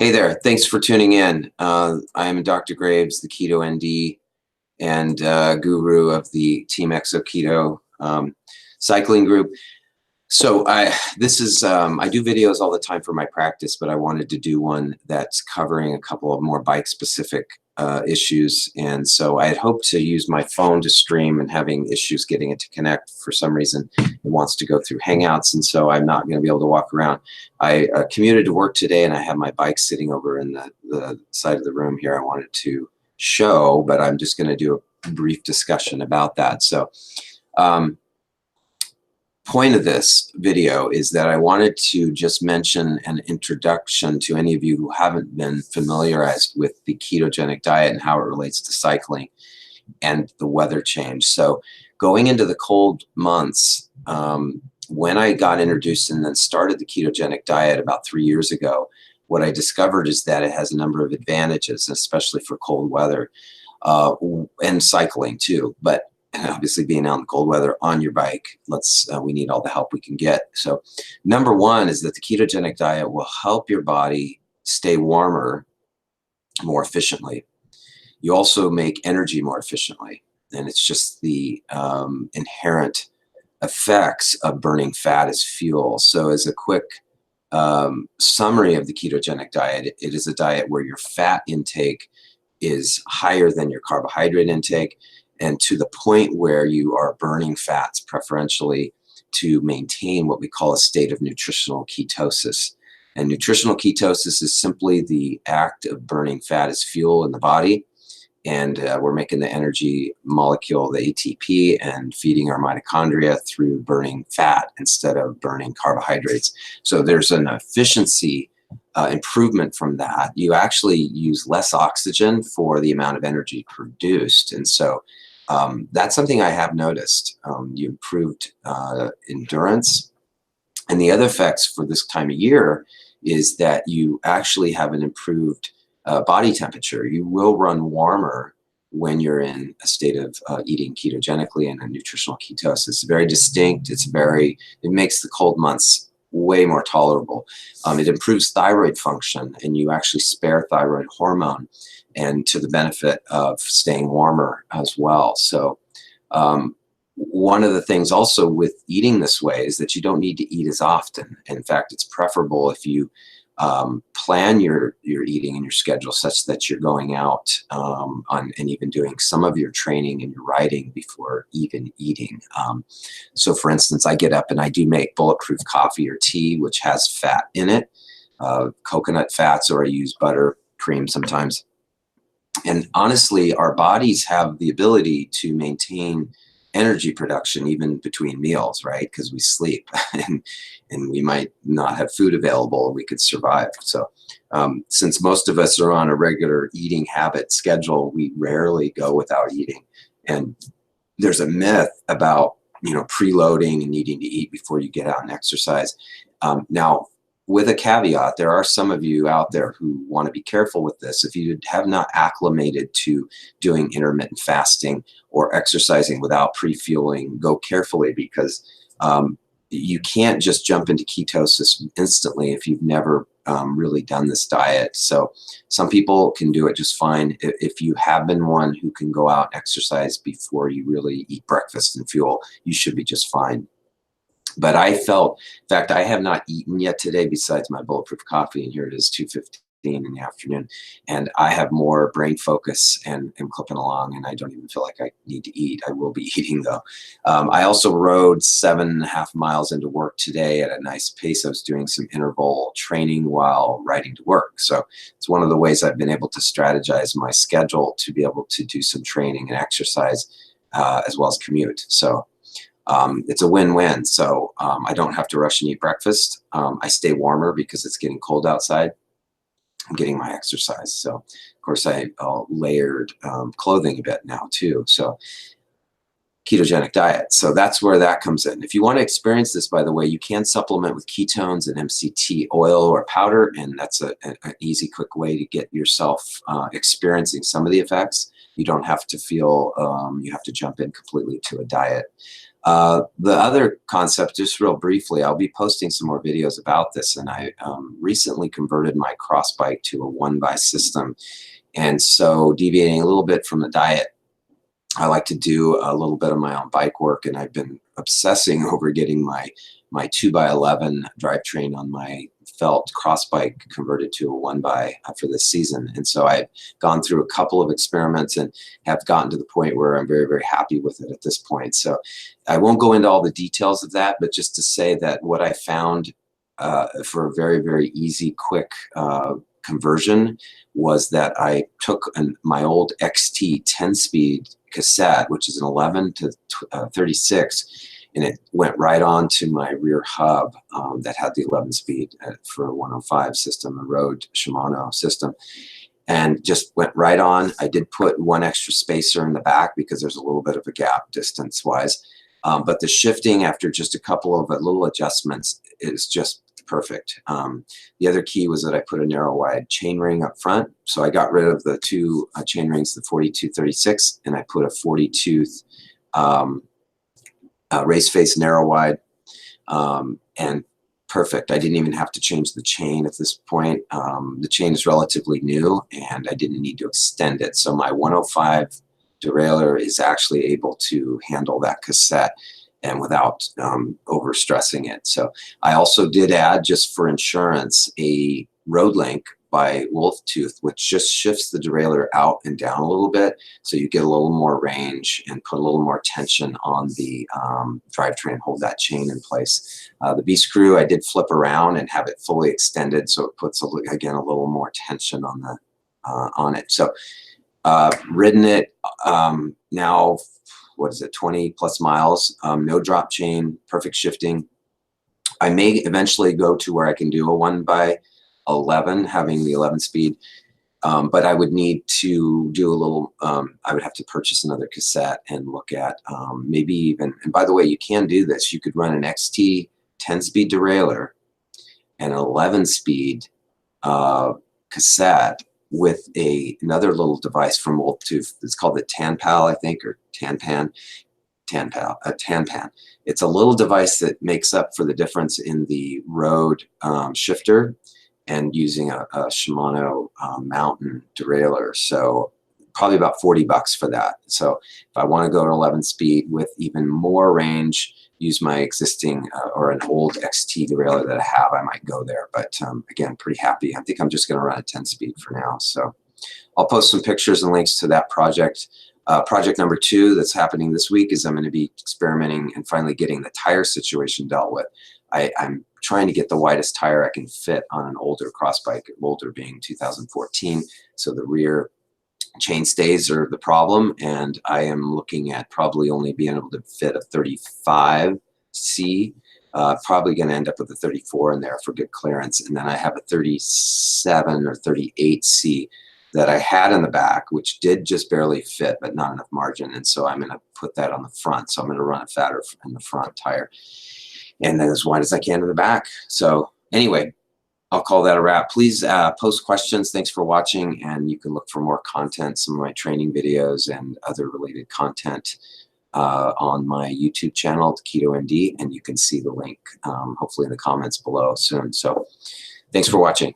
Hey there, thanks for tuning in. I am Dr. Graves, the Keto ND and guru of the Team Exo-Keto cycling group. So I do videos all the time for my practice, but I wanted to do one that's covering a couple of more bike specific issues. And so I had hoped to use my phone to stream, and having issues getting it to connect for some reason. It wants to go through Hangouts, and so I'm not going to be able to walk around. I commuted to work today, and I have my bike sitting over in the side of the room here. I wanted to show, but I'm just going to do a brief discussion about that. So point of this video is that I wanted to just mention an introduction to any of you who haven't been familiarized with the ketogenic diet and how it relates to cycling and the weather change. So going into the cold months, when I got introduced and then started the ketogenic diet about 3 years ago, what I discovered is that it has a number of advantages, especially for cold weather and cycling too. But and obviously being out in cold weather on your bike, we need all the help we can get. So number one is that the ketogenic diet will help your body stay warmer more efficiently. You also make energy more efficiently. And it's just the inherent effects of burning fat as fuel. So as a quick summary of the ketogenic diet, it is a diet where your fat intake is higher than your carbohydrate intake, and to the point where you are burning fats preferentially to maintain what we call a state of nutritional ketosis. And nutritional ketosis is simply the act of burning fat as fuel in the body. And we're making the energy molecule, the ATP, and feeding our mitochondria through burning fat instead of burning carbohydrates. So there's an efficiency improvement from that. You actually use less oxygen for the amount of energy produced. And so that's something I have noticed. You improved endurance. And the other effects for this time of year is that you actually have an improved body temperature. You will run warmer when you're in a state of eating ketogenically and a nutritional ketosis. It's very distinct. It makes the cold months way more tolerable. It improves thyroid function, and you actually spare thyroid hormone, and to the benefit of staying warmer as well. So one of the things also with eating this way is that you don't need to eat as often. In fact, it's preferable if you plan your eating and your schedule such that you're going out and even doing some of your training and your riding before even eating. So for instance, I get up and I do make bulletproof coffee or tea, which has fat in it, coconut fats, or I use butter, cream sometimes. And honestly, our bodies have the ability to maintain energy production even between meals, right? Because we sleep and we might not have food available, we could survive. So since most of us are on a regular eating habit schedule, we rarely go without eating. And there's a myth about, preloading and needing to eat before you get out and exercise. Now, with a caveat, there are some of you out there who want to be careful with this. If you have not acclimated to doing intermittent fasting or exercising without pre-fueling, go carefully, because you can't just jump into ketosis instantly if you've never really done this diet. So some people can do it just fine. If you have been one who can go out and exercise before you really eat breakfast and fuel, you should be just fine. But I felt, in fact, I have not eaten yet today besides my bulletproof coffee, and here it is 2:15 in the afternoon, and I have more brain focus and am clipping along, and I don't even feel like I need to eat. I will be eating though. I also rode 7.5 miles into work today at a nice pace. I was doing some interval training while riding to work. So it's one of the ways I've been able to strategize my schedule to be able to do some training and exercise as well as commute. So it's a win-win. So I don't have to rush and eat breakfast. I stay warmer because it's getting cold outside. I'm getting my exercise. So of course I layered clothing a bit now too. So ketogenic diet. So that's where that comes in. If you want to experience this, by the way, you can supplement with ketones and MCT oil or powder, and that's an easy, quick way to get yourself experiencing some of the effects. You don't have to feel you have to jump in completely to a diet. The other concept, just real briefly, I'll be posting some more videos about this, and I recently converted my cross bike to a 1x system. And so deviating a little bit from the diet, I like to do a little bit of my own bike work, and I've been obsessing over getting my 2x11 drivetrain on my felt cross bike converted to a 1x for this season. And so I've gone through a couple of experiments and have gotten to the point where I'm very, very happy with it at this point. So I won't go into all the details of that, but just to say that what I found for a very, very easy, quick conversion was that I took my old XT 10-speed cassette, which is an 11 to 36, and it went right on to my rear hub that had the 11-speed for a 105 system, a Rode Shimano system, and just went right on. I did put one extra spacer in the back because there's a little bit of a gap distance-wise, but the shifting after just a couple of little adjustments is just perfect. The other key was that I put a narrow wide chain ring up front. So I got rid of the two chain rings, the 42-36, and I put a 40-tooth race face narrow wide, and perfect. I didn't even have to change the chain at this point. The chain is relatively new, and I didn't need to extend it. So my 105 derailleur is actually able to handle that cassette and without over stressing it. So I also did add, just for insurance, a road link by Wolf Tooth, which just shifts the derailleur out and down a little bit, so you get a little more range and put a little more tension on the drivetrain, hold that chain in place. The B screw I did flip around and have it fully extended, so it puts again a little more tension on the on it. So ridden it now, what is it, 20 plus miles, no drop chain, perfect shifting. I may eventually go to where I can do a 1x11, having the 11 speed, but I would need to do a little, I would have to purchase another cassette and look at maybe even, and by the way, you can do this. You could run an XT 10-speed derailleur and an 11-speed cassette with another little device from Wolf Tooth. It's called the Tanpal, I think, or Tanpan. It's a little device that makes up for the difference in the road shifter and using a Shimano mountain derailleur. So probably about $40 for that. So if I want to go to 11 speed with even more range, use my existing or an old XT derailleur that I have, I might go there. But again, pretty happy. I think I'm just going to run a 10 speed for now. So I'll post some pictures and links to that project. Project number 2 that's happening this week is I'm going to be experimenting and finally getting the tire situation dealt with. I'm trying to get the widest tire I can fit on an older cross bike, older being 2014. So the rear chain stays are the problem, and I am looking at probably only being able to fit a 35C. Probably going to end up with a 34 in there for good clearance, and then I have a 37 or 38C that I had in the back, which did just barely fit, but not enough margin, and so I'm going to put that on the front. So I'm going to run a fatter in the front tire, and then as wide as I can in the back. So anyway, I'll call that a wrap. Please post questions. Thanks for watching, and you can look for more content, some of my training videos and other related content on my YouTube channel, Keto ND, and you can see the link hopefully in the comments below soon. So thanks for watching.